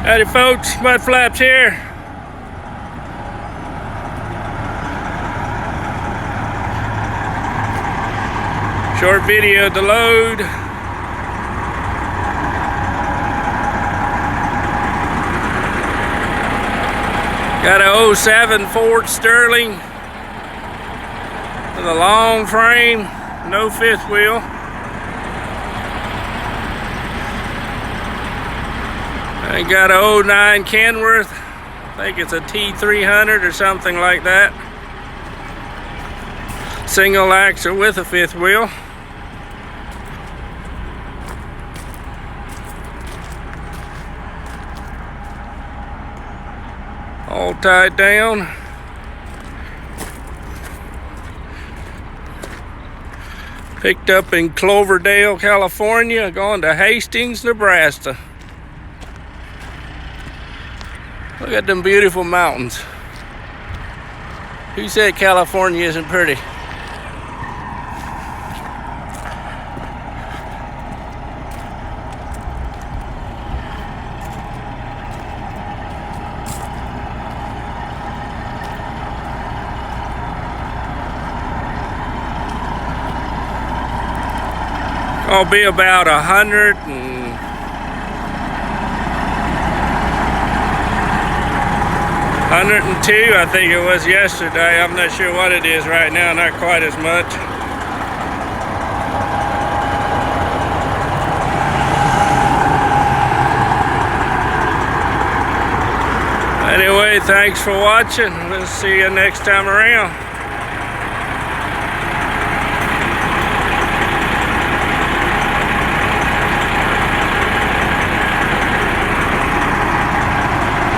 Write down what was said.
Howdy folks, Mud Flaps here. Short video to load. Got a 07 Ford Sterling with a long frame, no fifth wheel. I got a 09 Kenworth, I think it's a T300 or something like that. Single axle with a fifth wheel. All tied down. Picked up in Cloverdale, California, going to Hastings, Nebraska. Look at them beautiful mountains. Who said California isn't pretty? I'll be about 102, I think it was yesterday. I'm not sure what it is right now, not quite as much. Anyway, thanks for watching. We'll see you next time around.